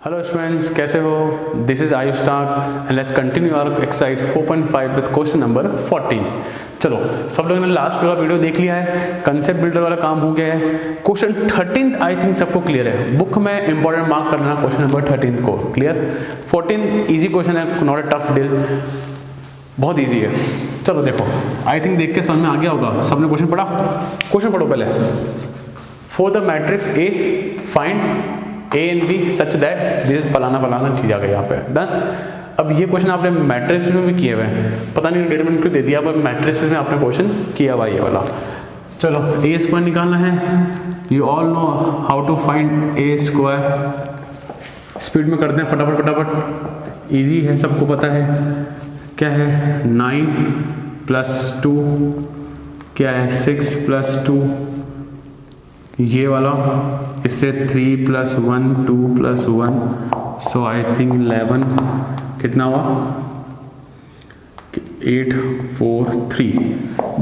Hello students, कैसे हो? This is Ayush talk and let's continue our exercise 4.5 with question number 14। चलो, सब लोगों ने लास्ट वाला वीडियो देख लिया है, कंसेप्ट बिल्डर वाला काम हो गया है। क्वेश्चन 13 आई थिंक सबको क्लियर है। बुक में इंपॉर्टेंट मार्क कर लेना क्वेश्चन नंबर 13 को। क्लियर? 14 इजी क्वेश्चन है, नॉट अ टफ डील, बहुत ईजी है। चलो देखो, आई थिंक देख के समझ में आ गया होगा। सबने क्वेश्चन पढ़ा? क्वेश्चन पढ़ो पहले। For the matrix A find A and B such that this is फलाना चीज आ गई यहाँ पे। डन। अब ये क्वेश्चन आपने मैट्रिक्स में भी किए हुए हैं, पता नहीं डिटरमिनेंट क्यों दे दिया, पर मैट्रिक्स में आपने क्वेश्चन किया हुआ ये वाला। चलो, ए स्क्वायर निकालना है। You all know how to find a square. Speed में करते हैं फटाफट, इजी है, सबको पता है। क्या है? 9 + 2, क्या है? 6 + 2, ये वाला, इससे 3 + 1 2 + 1, सो आई थिंक 11। कितना हुआ? 8 4 3।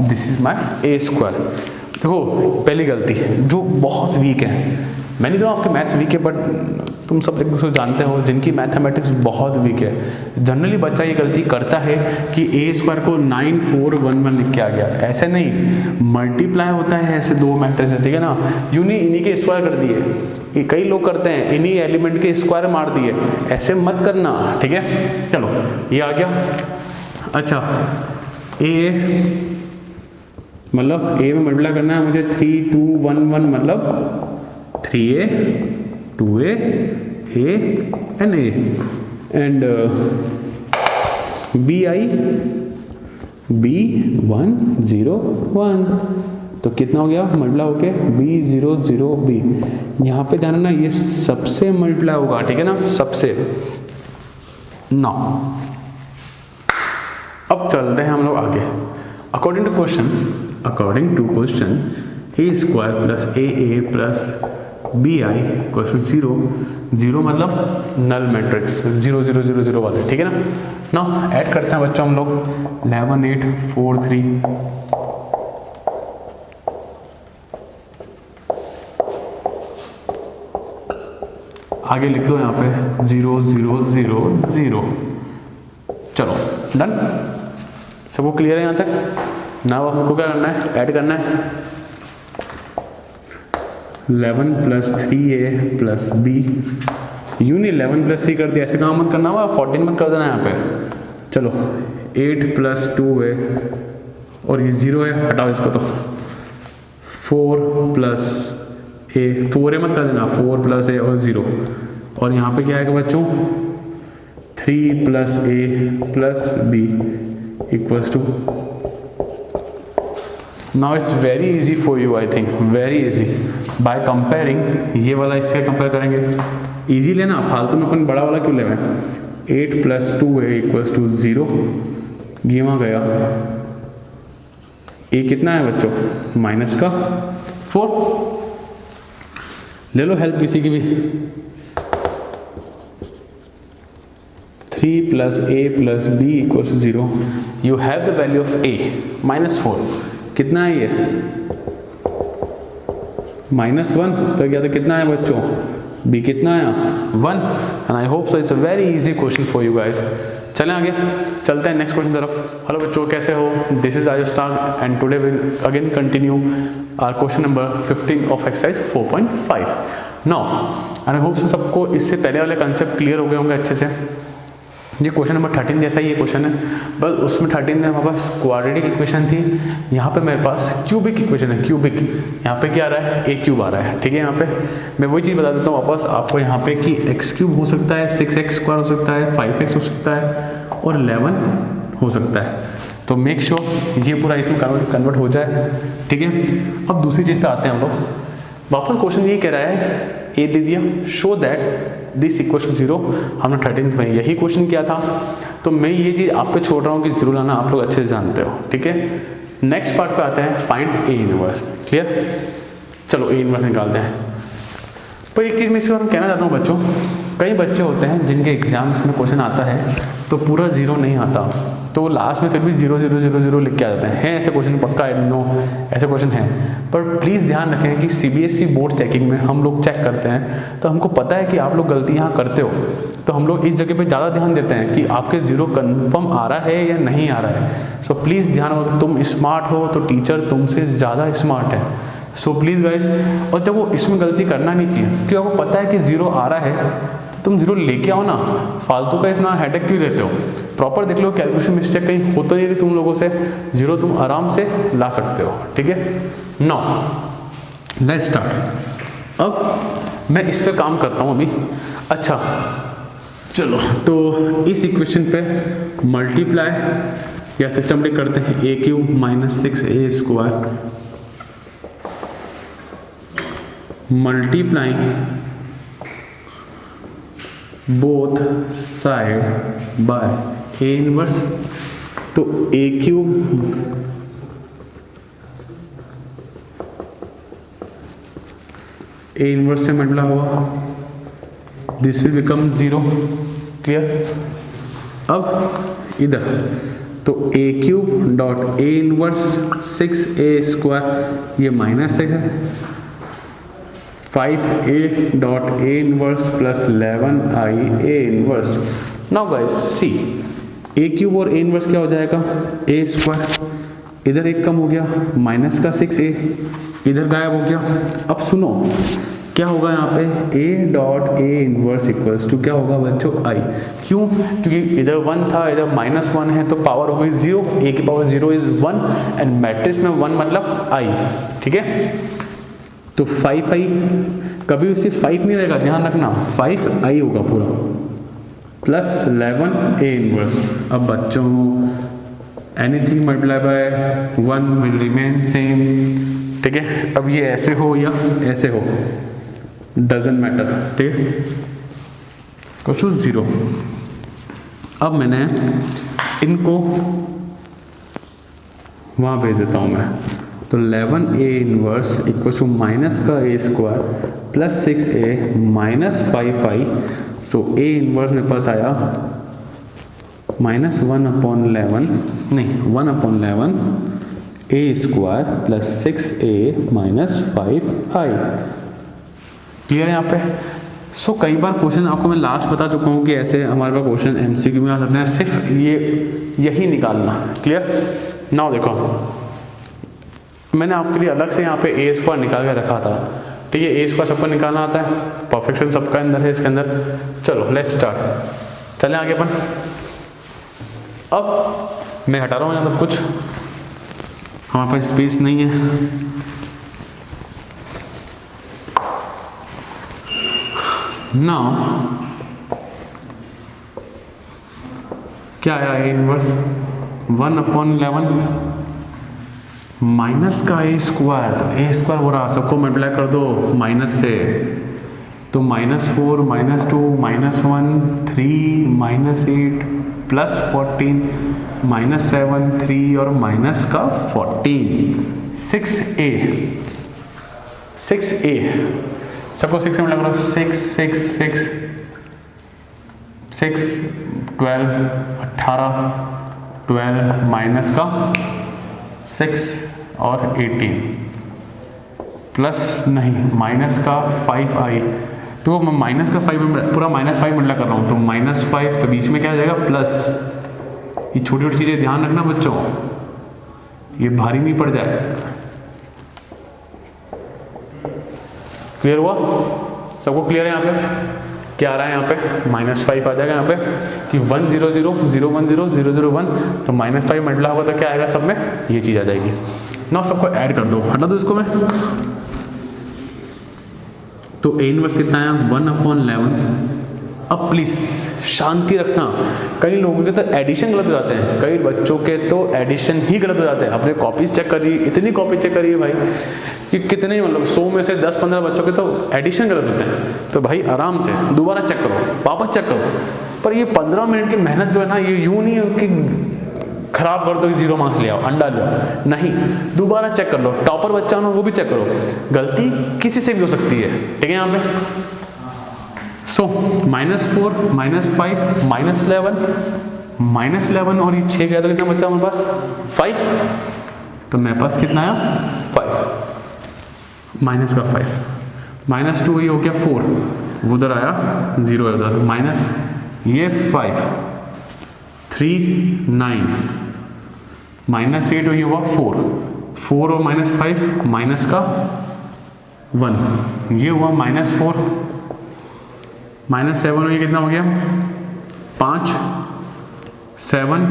This is my A square. देखो, पहली गलती जो बहुत वीक है, मैं नहीं कहूँ आपके मैथ्स वीक है, बट तुम सब एक जानते हो जिनकी मैथमेटिक्स बहुत वीक है, जनरली बच्चा ये गलती करता है कि ए स्क्वायर को 9 4 1 1 लिख के आ गया। ऐसे नहीं, मल्टीप्लाई होता है ऐसे दो मैट्रिसेस, ठीक है ना। इन्हीं के स्क्वायर कर दिए, कई लोग करते हैं इन्हीं एलिमेंट के स्क्वायर मार दिए, ऐसे मत करना, ठीक है। चलो, ये आ गया। अच्छा, ए मतलब ए में मल्टीप्लाई करना है मुझे, 3 2 1 1 मतलब 3a 2a a and a and bi b 1 0 1, तो कितना हो गया मल्टीप्लाई होके b 0 0 b। यहाँ पे ध्यान रखना, ये सबसे मल्टीप्लाई होगा, ठीक है ना, सबसे। ना अब चलते हैं हम लोग आगे। According to question a square plus a plus b I question 0 0 मतलब नल मैट्रिक्स 0 0 0 0 वाले, ठीक है ना। नाउ ऐड करते हैं बच्चों हम लोग 11 8 4 3। आगे लिख दो यहाँ पे 0 0 0 0। चलो डन, सबको क्लियर है यहाँ तक? नाउ हमको क्या करना है? ऐड करना है 11 + 3a + b। यूँ नहीं 11 + 3 कर दिया, ऐसे काम मत करना हुआ, 14 मत कर देना यहाँ पे। चलो, 8 + 2a और ये 0 है, हटाओ इसको। तो 4 + a, 4a मत कर देना, 4 + a और 0। और यहाँ पे क्या आएगा बच्चों? 3 + a + b = Now it's very easy for you, I think, very easy. By comparing, ये वाला इससे कंपेयर करेंगे, इजी लेना, फालतू में अपन बड़ा वाला क्यों ले रहे हैं। 8 + 2a = 0, ये वहाँ गया। ए कितना है बच्चों? -4। ले लो हेल्प किसी की भी। 3 + a + b = 0। You have the value of a -4। कितना है ये? -1। तो क्या, तो कितना है बच्चों? b कितना है? 1। And I hope so it's a very easy question for you guys. चलें आगे, चलते हैं नेक्स्ट क्वेश्चन तरफ। हेलो बच्चों, कैसे हो? This is Ayush talk and today will again continue our question number 15 of exercise 4.5। Now and I hope so सबको इससे पहले वाले कंसेप्ट क्लियर हो गए होंगे अच्छे से। ये क्वेश्चन नंबर 13 जैसा ही ये क्वेश्चन है, बस उसमें 13 में हमारे पास क्वाड्रेटिक इक्वेशन थी, यहाँ पे मेरे पास क्यूबिक इक्वेशन है। क्यूबिक यहाँ पे क्या आ रहा है? a³ आ रहा है, ठीक है। यहाँ पे मैं वही चीज़ बता देता हूँ वापस आपको, यहाँ पे कि x³ हो सकता है, 6x² हो सकता है, 5x हो सकता है और 11 हो सकता है। तो मेक श्योर ये पूरा इसमें कन्वर्ट हो जाए, ठीक है। अब दूसरी चीज़ पे आते हैं हम लोग वापस। क्वेश्चन ये कह रहा है, ए दे दिया, शो दैट दिस = 0। हमने 13th में यही क्वेश्चन किया था, तो मैं ये चीज़ आप पे छोड़ रहा हूँ कि जरूर लाना, आप लोग अच्छे से जानते हो, ठीक है। नेक्स्ट पार्ट पे आते हैं, फाइंड ए इनवर्स। क्लियर? चलो, ए इनवर्स निकालते हैं। पर एक चीज़ मैं इस बारे में कहना चाहता हूँ बच्चों, कई बच्चे होते हैं जिनके एग्जाम्स में क्वेश्चन आता है तो पूरा 0 नहीं आता, तो लास्ट में फिर भी 0 0 0 0 लिख के आ जाते हैं ऐसे क्वेश्चन, पक्का नो ऐसे क्वेश्चन हैं। पर प्लीज़ ध्यान रखें कि सीबीएसई बोर्ड चेकिंग में हम लोग चेक करते हैं तो हमको पता है कि आप लोग गलती यहाँ करते हो, तो हम लोग इस जगह पे ज़्यादा ध्यान देते हैं कि आपके 0 कंफर्म आ रहा है या नहीं आ रहा है। सो प्लीज़ ध्यान रखो, तुम स्मार्ट हो तो टीचर तुमसे ज़्यादा स्मार्ट है। सो प्लीज़ गाइज, और जब वो इसमें गलती करना नहीं चाहिए क्योंकि आपको पता है कि 0 आ रहा है, तुम 0 लेके आओ ना, फालतू का इतना हेडेक क्यों लेते हो। प्रॉपर देख लो कैलकुलेशन मिस्टेक कहीं हो तो नहीं रही तुम लोगों से, 0 तुम आराम से ला सकते हो, ठीक है। Now let's start. अब मैं इस पे काम करता हूँ अभी। अच्छा चलो, तो इस इक्वेशन पे मल्टीप्लाई या सिस्टमेटिक करते हैं, a cube minus 6a square multiplying both side by A inverse. तो a क्यूब a इनवर्स से मल्टीप्लाई हुआ, दिस विल बिकम 0, क्लियर। अब इधर तो a cube dot a inverse 6a square, ये माइनस है 5a dot a inverse plus 11i a inverse. Now guys see, a cube और a inverse क्या हो जाएगा, a स्क्वायर, इधर एक कम हो गया, माइनस का 6a इधर गायब हो गया। अब सुनो क्या होगा यहाँ पे, a dot a inverse equals to क्या होगा बच्चों, i। क्यों, क्योंकि इधर 1 था, इधर -1 है, तो पावर हो गई 0, a की पावर 0 इज 1 एंड मैट्रिक्स में 1 मतलब i, ठीक है। तो 5i, कभी उसे 5 नहीं रहेगा, ध्यान रखना 5i होगा पूरा, प्लस 11 a इनवर्स। अब बच्चों anything multiply by 1 will remain same, ठीक है। अब ये ऐसे हो या ऐसे हो डजंट मैटर, ठीक है, क्वेश्चन 0। अब मैंने इनको वहाँ भेज देता हूँ मैं, तो 11a inverse equal to minus का a square plus 6a minus 5i। So a inverse मेरे पास आया -1/11, नहीं 1/11 a square plus 6a minus 5i, clear है यहाँ पे। सो कई बार क्वेश्चन आपको मैं लास्ट बता चुका हूँ कि ऐसे हमारे पास क्वेश्चन एमसीक्यू में आ सकते हैं, सिर्फ यही निकालना, क्लियर। नाउ देखो मैंने आपके लिए अलग से यहाँ पे a स्क्वायर निकाल के रखा था, ठीक है। a स्क्वायर सबको निकालना आता है, परफेक्शन सबका अंदर है इसके अंदर। चलो लेट्स स्टार्ट, चलें आगे अपन। अब मैं हटा रहा हूँ यहाँ सब कुछ, हमारे पास स्पेस नहीं है। नाउ क्या आया, a इनवर्स 1/11 माइनस का a स्क्वायर, तो a स्क्वायर हो रहा, सबको मल्टीप्लाई कर दो माइनस से, तो -4 -2 -1 3 -8 प्लस 14 -7 3 और माइनस का 14 6a सबको 6 से मल्टीप्लाई करो, 6 6 6 6 12 18 12 माइनस का 6 और 18 प्लस नहीं माइनस का 5i, तो मैं माइनस का 5 पूरा -5 मल्टीप्लाई कर रहा हूँ, तो -5 तो बीच में क्या आ जाएगा प्लस। ये छोटी छोटी चीज़ें ध्यान रखना बच्चों, ये भारी नहीं पड़ जाए, क्लियर हुआ सबको, क्लियर है यहाँ पे क्या आ रहा है, यहाँ पे -5 आ जाएगा यहाँ पे कि 1 0 0 0 1 0 0 0 1, तो -5 मल्टीप्लाई होगा तो क्या आएगा सब में, ये चीज़ आ जाएगी। ना सबको ऐड कर दो, हटा दो इसको मैं, तो a इनवर्स कितना आया 1/11। अब प्लीज़ शांति रखना, कई लोगों के तो एडिशन गलत हो जाते हैं, कई बच्चों के तो एडिशन ही गलत हो जाते हैं। अपने कॉपीज चेक करिए, इतनी कॉपी चेक करिए भाई कि कितने मतलब 100 में से 10-15 बच्चों के तो एडिशन गलत होते हैं। तो भाई आराम से दोबारा चेक करो, वापस चेक करो, पर ये 15 मिनट की मेहनत जो है ना, ये यूँ नहीं है कि खराब कर दो कि 0 मार्क्स ले आओ, अंडा लो, नहीं, दोबारा चेक कर लो। टॉपर बच्चा हो ना, वो भी चेक करो, गलती किसी से भी हो सकती है, ठीक है। यहाँ पे सो -4 -5 -11 -11 और ये 6 गया तो कितना बचा हमारे पास 5, तो मेरे पास कितना आया 5 माइनस का 5, -2 ये हो गया 4, उधर आया 0 उधर, तो माइनस ये 5 3 9 -8 ये हुआ 4 और -5 माइनस का 1 ये हुआ -4, -7 और ये कितना हो गया 5 7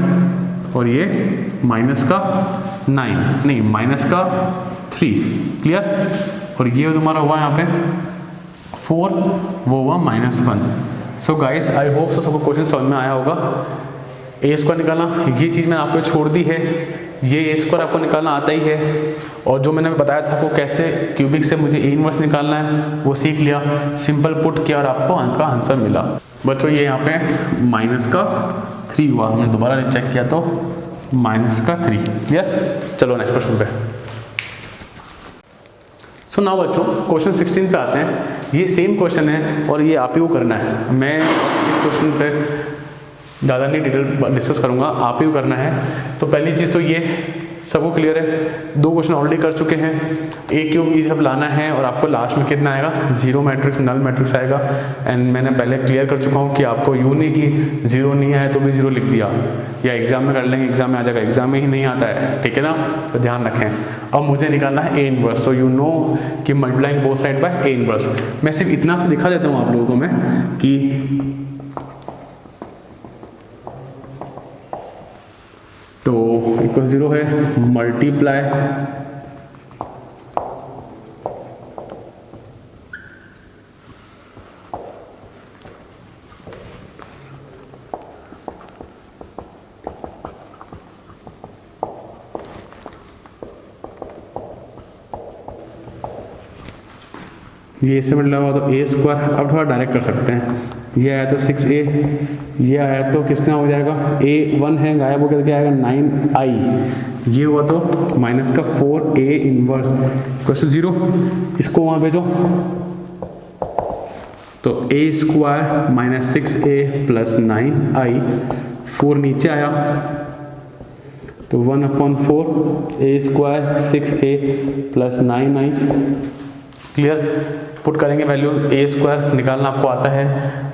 और ये माइनस का 9 नहीं माइनस का 3, क्लियर। और ये तुम्हारा हुआ यहाँ पे 4, वो हुआ -1। So guys I hope so सबको क्वेश्चन समझ में आया होगा। ए स्क्वायर निकालना ये चीज़ मैंने आपको छोड़ दी है, ये ए स्क्वायर आपको निकालना आता ही है, और जो मैंने बताया था आपको कैसे क्यूबिक से मुझे ए इनवर्स निकालना है वो सीख लिया, सिंपल पुट किया और आपको आपका आंसर मिला। बच्चों ये यहाँ पे माइनस का 3 हुआ, हमने दोबारा चेक किया तो माइनस का 3, क्लियर। चलो नेक्स्ट क्वेश्चन पे। सो नाउ बच्चों क्वेश्चन 16 पे आते हैं। ये सेम क्वेश्चन है और ये आप ही को करना है, मैं इस क्वेश्चन पे ज़्यादा नहीं डिटेल डिस्कस करूँगा, आप ही को करना है। तो पहली चीज़ तो ये सबको क्लियर है, 2 क्वेश्चन ऑलरेडी कर चुके हैं, ए क्यूब ये सब लाना है और आपको लास्ट में कितना आएगा 0 मैट्रिक्स नल मैट्रिक्स आएगा। एंड मैंने पहले क्लियर कर चुका हूँ कि आपको यूँ नहीं कि 0 नहीं आया तो भी 0 लिख दिया, या एग्जाम में कर लेंगे एग्जाम में आ जाएगा, एग्जाम में ही नहीं आता है, ठीक है ना, तो ध्यान रखें। अब मुझे निकालना है A inverse, so you know कि multiplying both side by A inverse. मैं सिर्फ इतना से दिखा देता हूँ आप लोगों को मैं कि तो इक्वल 0 है मल्टीप्लाई ये इससे मतलब हुआ तो ए स्क्वायर। अब थोड़ा डायरेक्ट कर सकते हैं, ये आया तो 6a, ये आया तो कितना हो जाएगा a 1 है गायब हो गया, क्या आएगा 9i, ये हुआ तो माइनस का 4a इनवर्स क्वेश्चन 0, इसको वहाँ भेजो तो a square minus 6a plus 9i, 4 नीचे आया तो 1/4 a square 6a plus 9i, clear. Put करेंगे वैल्यू ए स्क्वायर निकालना आपको आता है,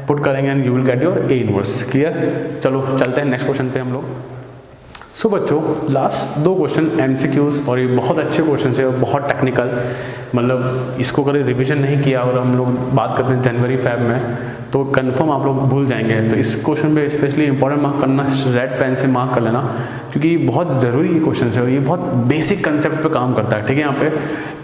पुट करेंगे and you will get your A inverse, clear. चलो चलते हैं नेक्स्ट क्वेश्चन पे हम लोग। सो बच्चों लास्ट 2 क्वेश्चन एमसीक्यूज और ये बहुत अच्छे क्वेश्चन है और बहुत टेक्निकल, मतलब इसको कभी रिवीजन नहीं किया और हम लोग बात करते हैं जनवरी फेब में तो कंफर्म आप लोग भूल जाएंगे। तो इस क्वेश्चन पे स्पेशली इंपॉर्टेंट मार्क करना, रेड पेन से मार्क कर लेना क्योंकि बहुत ज़रूरी क्वेश्चन है और ये बहुत बेसिक कंसेप्ट पे काम करता है, ठीक है। यहाँ पे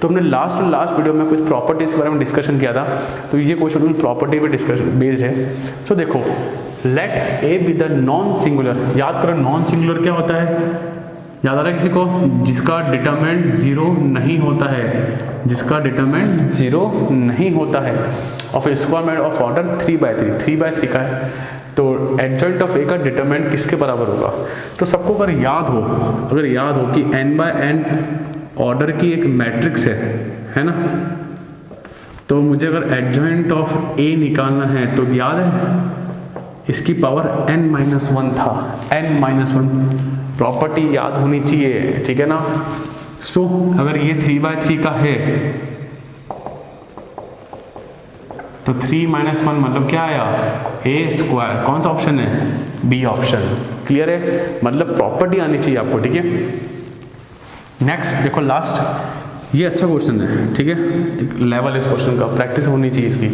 तो हमने लास्ट वीडियो में कुछ प्रॉपर्टीज़ के बारे में डिस्कशन किया था, तो ये क्वेश्चन प्रॉपर्टी पे डिस्कशन बेस्ड है। सो देखो let A B the non singular, याद करो नॉन सिंगुलर क्या होता है, याद आ रहा है किसी को, जिसका डिटरमिनेंट 0 नहीं होता है, जिसका डिटरमिनेंट 0 नहीं होता है, of A square made of order 3/3 का है, तो एडजॉइंट ऑफ ए का डिटरमिनेंट किसके बराबर होगा। तो सबको अगर याद हो कि n/n ऑर्डर की एक मैट्रिक्स है ना, तो मुझे अगर एडजॉइंट ऑफ ए निकालना है तो याद है इसकी पावर n-1 था, n-1 प्रॉपर्टी याद होनी चाहिए, ठीक है ना। सो अगर ये 3/3 का है तो 3-1 मतलब क्या आया ए स्क्वायर, कौन सा ऑप्शन है बी ऑप्शन, क्लियर है, मतलब प्रॉपर्टी आनी चाहिए आपको, ठीक है। नेक्स्ट देखो लास्ट, ये अच्छा क्वेश्चन है, ठीक है, एक लेवल इस क्वेश्चन का प्रैक्टिस होनी चाहिए इसकी।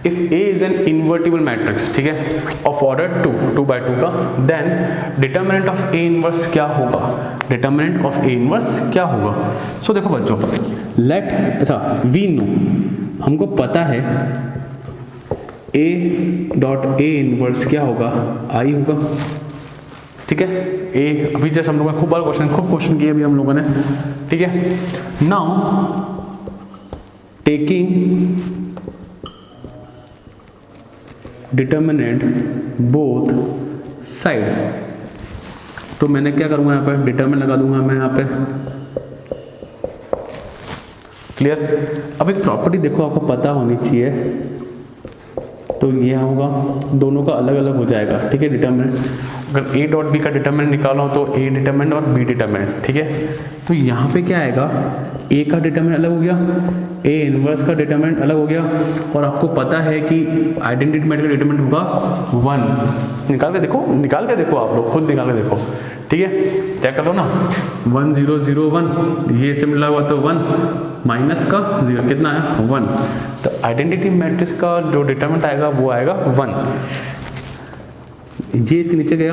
If A is an invertible matrix, ठीक है, ऑफ ऑर्डर 2/2 का, then determinant of A inverse क्या होगा, डिटरमिनेंट ऑफ A इनवर्स क्या होगा। सो देखो बच्चों लेट, अच्छा वी नो, हमको पता है A.A इनवर्स क्या होगा, I होगा, ठीक है। ए अभी जैसे हम लोगों ने खूब क्वेश्चन किए अभी हम लोगों ने, ठीक है। Now taking determinant both side, तो मैंने क्या करूंगा यहाँ पे डिटर्मिनेंट लगा दूंगा मैं यहाँ पे, क्लियर। अब एक प्रॉपर्टी देखो आपको पता होनी चाहिए, तो ये होगा, दोनों का अलग अलग हो जाएगा, ठीक है, डिटर्मिनेंट। अगर ए डॉट बी का डिटर्मिनेंट निकालो तो ए डिटर्मिनेंट और बी डिटर्मिनेंट, ठीक है। तो यहाँ पे क्या आएगा, ए का डिटर्मिनेंट अलग हो गया, ए इनवर्स का डिटर्मिनेंट अलग हो गया, और आपको पता है कि आइडेंटिटी मैट्रिक्स का डिटर्मिनेंट होगा 1। निकाल के देखो आप लोग, खुद निकाल के देखो, ठीक है, चेक कर लो ना। 1 0 0 1, ये से मिला हुआ तो 1 माइनस का 0 कितना आया 1। तो आइडेंटिटी मैट्रिक्स का जो डिटरमिनेंट आएगा वो आएगा 1। ये इसके नीचे गया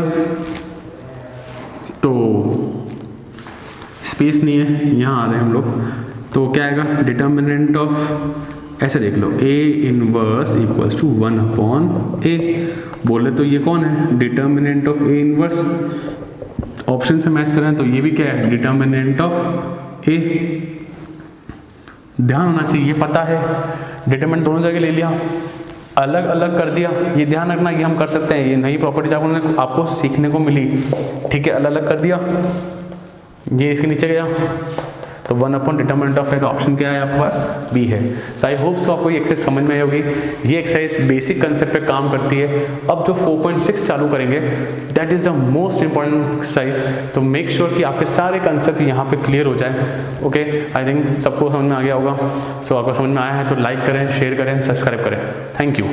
तो स्पेस नहीं है, यहाँ आ रहे हैं हम लोग, तो क्या आएगा डिटर्मिनेंट ऑफ, ऐसे देख लो, A inverse equals to 1 upon A. बोले तो ये कौन है, determinant of A inverse. Option से मैच करें तो ये भी क्या है, डिटर्मिनेंट ऑफ ए। ध्यान होना चाहिए, ये पता है, डिटरमिनेंट दोनों जगह ले लिया, अलग अलग कर दिया, ये ध्यान रखना, ये हम कर सकते हैं, ये नई प्रॉपर्टीज आपको सीखने को मिली, ठीक है। अलग अलग कर दिया, ये इसके नीचे गया, तो 1 अपॉन डिटर्मिनेंट ऑफ है, तो ऑप्शन क्या है आपके पास, बी है। सो आई होप सो आपको ये एक्सरसाइज समझ में आई होगी। ये एक्सरसाइज बेसिक कंसेप्ट पे काम करती है। अब जो 4.6 चालू करेंगे, that is the most important exercise. तो मेक श्योर कि आपके सारे कंसेप्ट यहाँ पे क्लियर हो जाए। ओके, आई थिंक सबको समझ में आ गया होगा। सो आपको समझ में आया है तो लाइक करें, शेयर करें, सब्सक्राइब करें। Thank you.